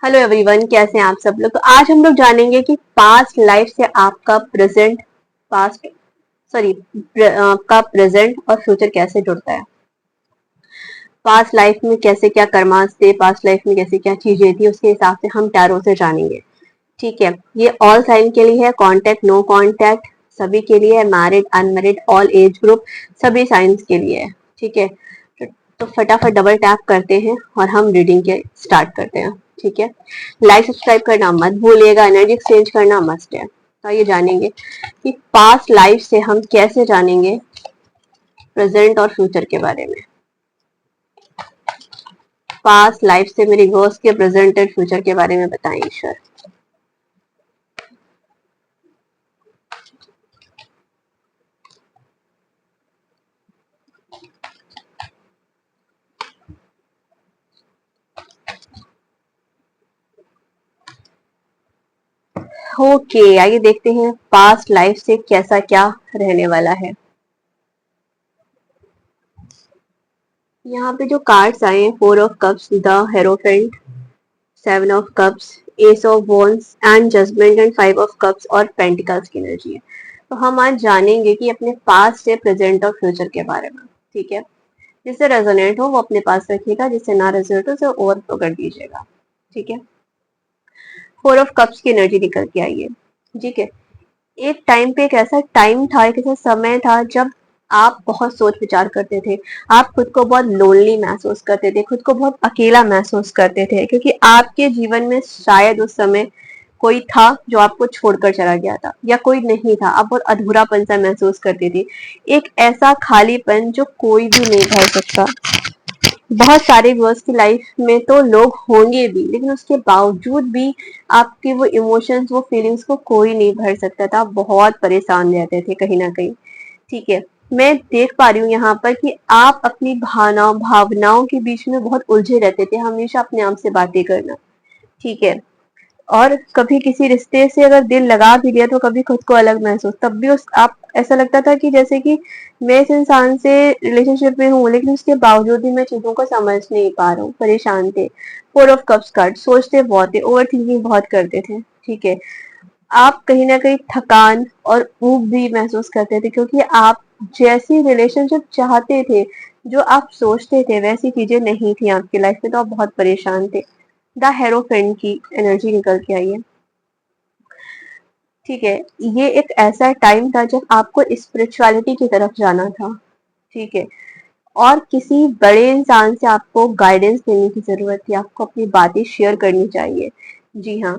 Hello everyone, कैसे हैं आप सब लोग। तो आज हम लोग जानेंगे कि पास्ट लाइफ से आपका प्रेजेंट पास्ट सॉरी आपका प्रेजेंट और फ्यूचर कैसे जुड़ता है। पास्ट लाइफ में कैसे क्या कर्मास थे, पास्ट लाइफ में कैसे क्या चीजें थी, उसके हिसाब से हम टैरो से जानेंगे। ठीक है, ये ऑल साइन के लिए है, कांटेक्ट नो कांटेक्ट सभी के लिए है, married unmarried all age group सभी साइंस के लिए है। ठीक है, तो फटाफट डबल टैप करते हैं और हम रीडिंग के स्टार्ट करते हैं। ठीक है, लाइक सब्सक्राइब करना मत भूलिएगा, एनर्जी एक्सचेंज करना मस्ट है। तो ये जानेंगे कि पास्ट लाइफ से हम कैसे जानेंगे प्रेजेंट और फ्यूचर के बारे में। पास्ट लाइफ से मेरी गोस्ट के प्रेजेंट और फ्यूचर के बारे में बताएं ईश्वर। ओके, आइए देखते हैं पास्ट लाइफ से कैसा क्या रहने वाला है। यहाँ पे जो कार्ड्स आए हैं, 4 of cups, the hierophant, 7 of cups, ace of wands and judgement and 5 of cups और पेंटिकल्स की एनर्जी है। तो हम आज जानेंगे कि अपने पास्ट से प्रेजेंट और फ्यूचर के बारे में। ठीक है, जिससे रेजोनेट हो वो अपने पास रखिएगा, जिससे ना रेजोनेट हो उसे ओवरफ्लो कर दीजिएगा। ठीक है, 4 ऑफ कप्स की एनर्जी निकल के आई है। ठीक है, एक टाइम पे एक ऐसा टाइम था, एक ऐसा समय था जब आप बहुत सोच विचार करते थे। आप खुद को बहुत लोनली महसूस करते थे, खुद को बहुत अकेला महसूस करते थे, क्योंकि आपके जीवन में शायद उस समय कोई था जो आपको छोड़कर चला गया था, या कोई नहीं था। आप बहुत अधूरापन सा महसूस करते थे, एक ऐसा खालीपन जो कोई भी नहीं भर सकता। बहुत सारे व्यूअर्स की लाइफ में तो लोग होंगे भी, लेकिन उसके बावजूद भी आपके वो इमोशंस, वो फीलिंग्स को कोई नहीं भर सकता था। आप बहुत परेशान रहते थे कहीं ना कहीं। ठीक है, मैं देख पा रही हूँ यहाँ पर कि आप अपनी भावनाओं के बीच में बहुत उलझे रहते थे, हमेशा अपने आप से बातें करना। ठीक है, और कभी किसी रिश्ते से अगर दिल लगा भी लिया तो कभी खुद को अलग महसूस, तब भी उस आप ऐसा लगता था कि जैसे कि मैं इस इंसान से रिलेशनशिप में हूँ, लेकिन उसके बावजूद भी मैं चीजों को समझ नहीं पा रहा हूँ, परेशान थे। 4 ऑफ कप्स कार्ड, सोचते बहुत थे, ओवर थिंकिंग बहुत करते थे। ठीक है, आप कहीं ना कहीं थकान और ऊब भी महसूस करते थे, क्योंकि आप जैसी रिलेशनशिप चाहते थे, जो आप सोचते थे, वैसी चीजें नहीं थी आपकी लाइफ में, तो आप बहुत परेशान थे। द हेरोफेंट की एनर्जी निकल के आई है। ठीक है, ये एक ऐसा टाइम था जब आपको स्पिरिचुअलिटी की तरफ जाना था। ठीक है, और किसी बड़े इंसान से आपको गाइडेंस लेने की जरूरत थी, आपको अपनी बातें शेयर करनी चाहिए। जी हाँ,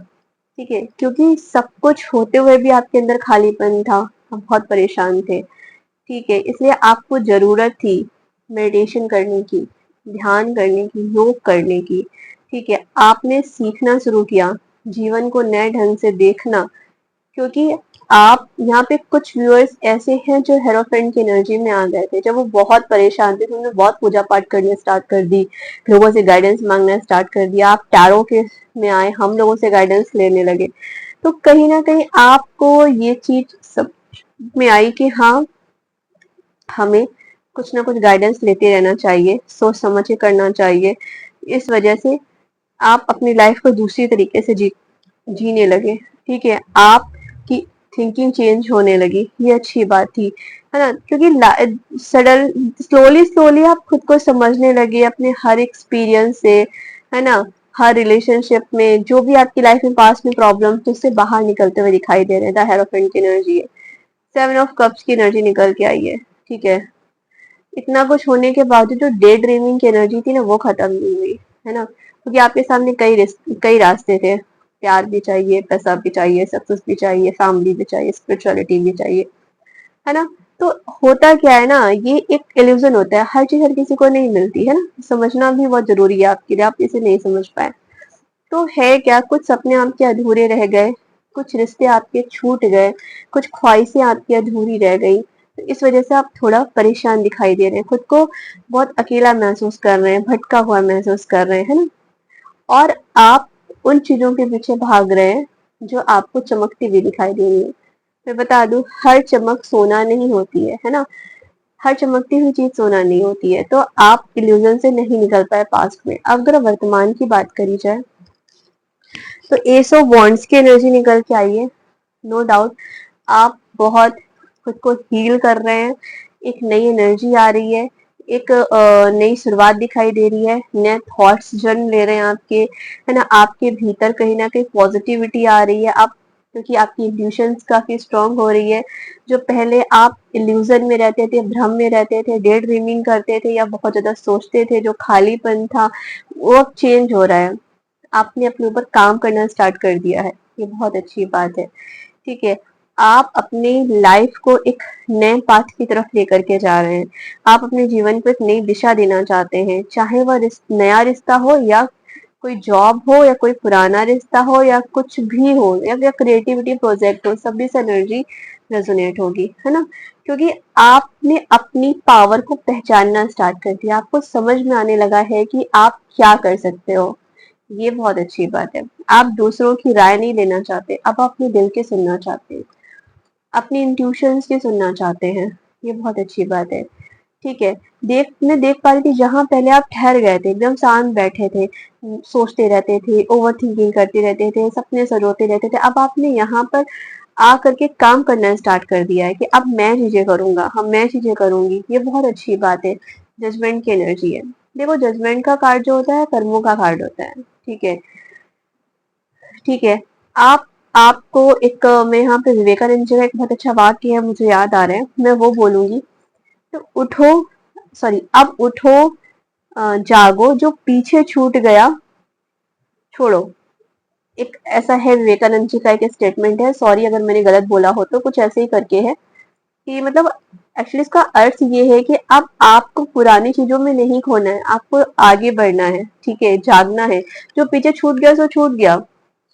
ठीक है, क्योंकि सब कुछ होते हुए भी आपके अंदर खालीपन था, आप बहुत परेशान थे। ठीक है, इसलिए आपको जरूरत थी मेडिटेशन करने की, ध्यान करने की, योग करने की। ठीक है, आपने सीखना शुरू किया, जीवन को नए ढंग से देखना, क्योंकि आप यहाँ पे कुछ व्यूअर्स ऐसे हैं जो हेरोफेंट की एनर्जी में आ गए थे। जब वो बहुत परेशान थे तो उन्होंने बहुत पूजा पाठ करनी स्टार्ट कर दी, लोगों से गाइडेंस मांगना स्टार्ट कर दिया। आप टैरो के में आए, हम लोगों से गाइडेंस लेने लगे। तो कहीं ना कहीं आपको ये चीज सब में आई कि हाँ, हमें कुछ ना कुछ गाइडेंस लेते रहना चाहिए, सोच समझ के करना चाहिए। इस वजह से आप अपनी लाइफ को दूसरी तरीके से जीने लगे। ठीक है, आपकी थिंकिंग चेंज होने लगी, ये अच्छी बात थी, है ना, क्योंकि सडन स्लोली स्लोली आप खुद को समझने लगे अपने हर एक्सपीरियंस से, है ना। हर रिलेशनशिप में जो भी आपकी लाइफ में पास्ट में प्रॉब्लम थे, उससे बाहर निकलते हुए दिखाई दे रहे हैं। द हेरोफेंट की एनर्जी है, 7 ऑफ कप्स की एनर्जी निकल के आई है। ठीक है, इतना कुछ होने के बावजूद जो डे ड्रीमिंग की एनर्जी थी ना, वो खत्म नहीं हुई, है ना, क्योंकि आपके सामने कई रास्ते थे। प्यार भी चाहिए, पैसा भी चाहिए, सक्सेस भी चाहिए, फैमिली भी चाहिए, स्पिरिचुअलिटी भी चाहिए, है ना। तो होता क्या है ना, ये एक इल्यूजन होता है, हर चीज हर किसी को नहीं मिलती, है ना। समझना भी बहुत जरूरी है आपके लिए, आप इसे नहीं समझ पाए तो है क्या, कुछ सपने आपके अधूरे रह गए, कुछ रिश्ते आपके छूट गए, कुछ ख्वाहिशें आपकी अधूरी रह गई। तो इस वजह से आप थोड़ा परेशान दिखाई दे रहे हैं, खुद को बहुत अकेला महसूस कर रहे हैं, भटका हुआ महसूस कर रहे हैं, है ना। और आप उन चीजों के पीछे भाग रहे हैं जो आपको चमकती हुई दिखाई दे रही है। मैं बता दूं, हर चमक सोना नहीं होती है ना। हर चमकती हुई चीज सोना नहीं होती है। तो आप इल्यूजन से नहीं निकल पाए पास्ट में। अब अगर वर्तमान की बात करी जाए, तो एस ऑफ वॉन्ड्स की एनर्जी निकल के आई है। नो डाउट आप बहुत खुद को हील कर रहे हैं, एक नई एनर्जी आ रही है, एक नई शुरुआत दिखाई दे रही है, नए थॉट्स जन्म ले रहे हैं आपके, है ना, आपके भीतर कहीं ना कहीं पॉजिटिविटी आ रही है। आप क्योंकि आपकी इंट्यूशंस काफी स्ट्रांग हो रही है। जो पहले आप इल्यूजन में रहते थे, भ्रम में रहते थे, डे ड्रीमिंग करते थे या बहुत ज्यादा सोचते थे, जो खालीपन था वो अब चेंज हो रहा है। आपने अपने ऊपर काम करना स्टार्ट कर दिया है, ये बहुत अच्छी बात है। ठीक है, आप अपनी लाइफ को एक नए पाथ की तरफ लेकर के जा रहे हैं। आप अपने जीवन को एक नई दिशा देना चाहते हैं, चाहे वह नया रिश्ता हो या कोई जॉब हो या कोई पुराना रिश्ता हो या कुछ भी हो या क्रिएटिविटी प्रोजेक्ट हो, सभी से एनर्जी रेजोनेट होगी, है ना। क्योंकि आपने अपनी पावर को पहचानना स्टार्ट कर दिया, आपको समझ में आने लगा है कि आप क्या कर सकते हो। ये बहुत अच्छी बात है। आप दूसरों की राय नहीं लेना चाहते, अब आप अपने दिल की सुनना चाहते हैं, अपनी इंट्यूशंस की सुनना चाहते हैं। ये बहुत अच्छी बात है। ठीक है, मैं देख पा रही थी जहां पहले आप ठहर गए थे, एकदम शांत बैठे थे, सोचते रहते थे, ओवर थिंकिंग करते रहते थे, सपने सजोते रहते थे, अब आपने यहाँ पर आ करके काम करना स्टार्ट कर दिया है कि अब मैं चीजें करूंगा, हम मैं चीजें करूंगी। ये बहुत अच्छी बात है। जजमेंट की एनर्जी है। देखो, जजमेंट का कार्ड जो होता है कर्मों का कार्ड होता है। ठीक है, ठीक है। आप आपको एक मैं यहाँ पे विवेकानंद जी का एक बहुत अच्छा वाक्य है, मुझे याद आ रहा है, मैं वो बोलूंगी। तो उठो, सॉरी, अब उठो, जागो, जो पीछे छूट गया छोड़ो। एक ऐसा है विवेकानंद जी का एक स्टेटमेंट है, सॉरी अगर मैंने गलत बोला हो, तो कुछ ऐसे ही करके है कि मतलब एक्चुअली इसका अर्थ ये है कि अब आपको पुरानी चीजों में नहीं खोना है, आपको आगे बढ़ना है। ठीक है, जागना है, जो पीछे छूट गया सो छूट गया,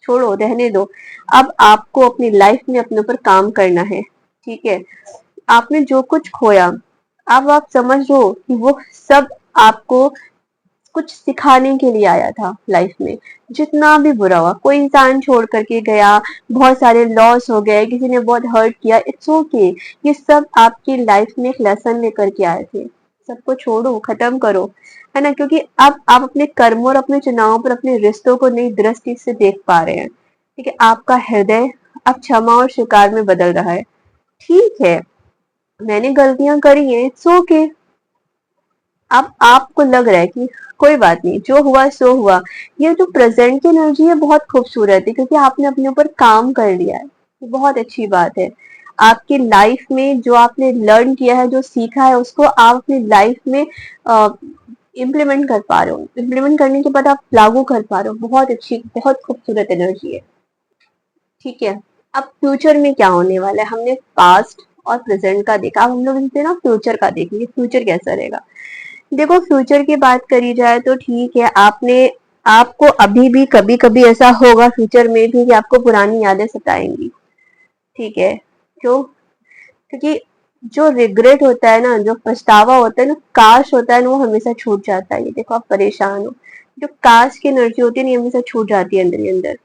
छोड़ो, रहने दो। अब आपको अपनी लाइफ में अपने ऊपर काम करना है। ठीक है, आपने जो कुछ खोया, अब आप समझ लो कि वो सब आपको कुछ सिखाने के लिए आया था लाइफ में। जितना भी बुरा हुआ, कोई इंसान छोड़ करके गया, बहुत सारे लॉस हो गए, किसी ने बहुत हर्ट किया, इट्स ओके। ये सब आपकी लाइफ में एक लेसन लेकर के आए थे। सबको छोड़ो, खत्म करो, है ना। क्योंकि अब आप अपने कर्मों और अपने चुनावों पर अपने रिश्तों को नई दृष्टि से देख पा रहे हैं। ठीक है, आपका हृदय अब क्षमा और स्वीकार में बदल रहा है। ठीक है, मैंने गलतियां करी हैं, इट्स ओके। अब आपको लग रहा है कि कोई बात नहीं, जो हुआ सो हुआ। ये जो प्रेजेंट की एनर्जी है बहुत खूबसूरत है, क्योंकि आपने अपने ऊपर काम कर लिया है। ये बहुत अच्छी बात है। आपकी लाइफ में जो आपने लर्न किया है, जो सीखा है, उसको आप अपनी लाइफ में इम्प्लीमेंट कर पा रहे हो। इम्प्लीमेंट करने के बाद आप लागू कर पा रहे हो। बहुत अच्छी, बहुत खूबसूरत एनर्जी है। ठीक है, अब फ्यूचर में क्या होने वाला है, हमने पास्ट और प्रेजेंट का देखा, अब हम लोग इनसे ना फ्यूचर का देखेंगे, फ्यूचर कैसा रहेगा। देखो, फ्यूचर की बात करी जाए तो ठीक है, आपने आपको अभी भी कभी कभी ऐसा होगा फ्यूचर में भी कि आपको पुरानी यादें सताएंगी। ठीक है, क्यों? क्योंकि जो रिग्रेट होता है ना, जो पछतावा होता है ना, काश होता है ना, वो हमेशा छूट जाता है। ये देखो, आप परेशान हो, जो काश की एनर्जी होती है ना, ये हमेशा छूट जाती है अंदर ही अंदर।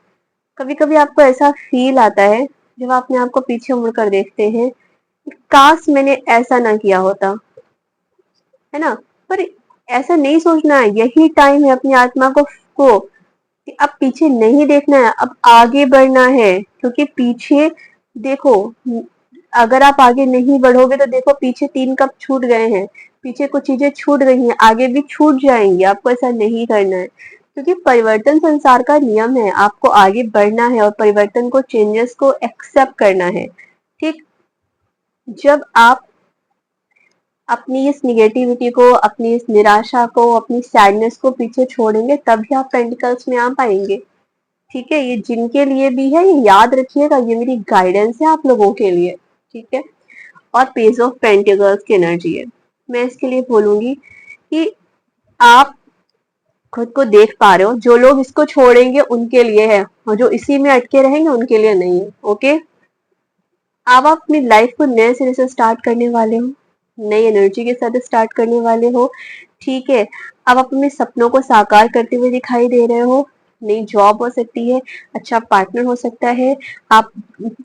कभी कभी आपको ऐसा फील आता है जब आप अपने आप को पीछे मुड़ कर देखते हैं, काश मैंने ऐसा ना किया होता, है ना। पर ऐसा नहीं सोचना है, यही टाइम है अपनी आत्मा को कि अब पीछे नहीं देखना है, अब आगे बढ़ना है। क्योंकि पीछे देखो, अगर आप आगे नहीं बढ़ोगे तो देखो, पीछे 3 कप छूट गए हैं, पीछे कुछ चीजें छूट गई हैं, आगे भी छूट जाएंगी। आपको ऐसा नहीं करना है, क्योंकि परिवर्तन संसार का नियम है। आपको आगे बढ़ना है और परिवर्तन को, चेंजेस को एक्सेप्ट करना है। ठीक, जब आप अपनी इस निगेटिविटी को, अपनी इस निराशा को, अपनी सैडनेस को पीछे छोड़ेंगे, तभी आप पेंटिकल्स में आ पाएंगे। ठीक है, ये जिनके लिए भी है, ये याद रखिएगा, ये मेरी गाइडेंस है आप लोगों के लिए। ठीक है, और पेज ऑफ पेंटिकल्स की एनर्जी है। मैं इसके लिए बोलूंगी कि आप खुद को देख पा रहे हो, जो लोग इसको छोड़ेंगे उनके लिए है, और जो इसी में अटके रहेंगे उनके लिए नहीं है। ओके, अब आप अपनी लाइफ को नए सिरे से स्टार्ट करने वाले हो, नई एनर्जी के साथ स्टार्ट करने वाले हो। ठीक है, अब आप अपने सपनों को साकार करते हुए दिखाई दे रहे हो। नई जॉब हो सकती है, अच्छा पार्टनर हो सकता है, आप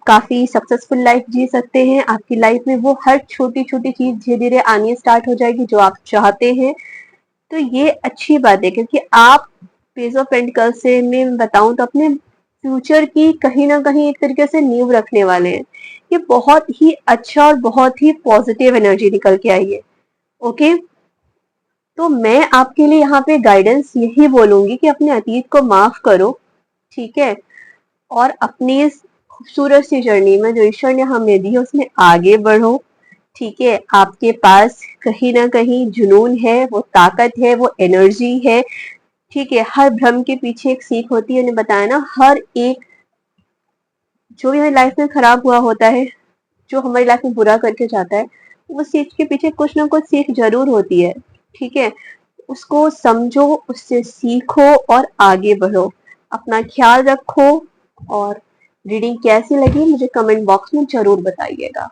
काफी सक्सेसफुल लाइफ जी सकते हैं। आपकी लाइफ में वो हर छोटी छोटी चीज धीरे धीरे आनी स्टार्ट हो जाएगी जो आप चाहते हैं। तो ये अच्छी बात है, क्योंकि आप पेज ऑफ पेंटिकल्स से मैं बताऊं तो अपने फ्यूचर की कहीं ना कहीं एक तरीके से नींव रखने वाले हैं। ये बहुत ही अच्छा और बहुत ही पॉजिटिव एनर्जी निकल के आई है। ओके, तो मैं आपके लिए यहाँ पे गाइडेंस यही बोलूंगी कि अपने अतीत को माफ करो, ठीक है, और अपनी इस खूबसूरत सी जर्नी में जो ईश्वर ने हमें दी है उसमें आगे बढ़ो। ठीक है, आपके पास कहीं ना कहीं जुनून है, वो ताकत है, वो एनर्जी है। ठीक है, हर भ्रम के पीछे एक सीख होती है। उन्हें बताया ना, हर एक जो भी हमारी लाइफ में खराब हुआ होता है, जो हमारी लाइफ में बुरा करके जाता है, वो सीख के पीछे कुछ ना कुछ सीख जरूर होती है। ठीक है, उसको समझो, उससे सीखो और आगे बढ़ो। अपना ख्याल रखो। और रीडिंग कैसी लगी मुझे कमेंट बॉक्स में जरूर बताइएगा।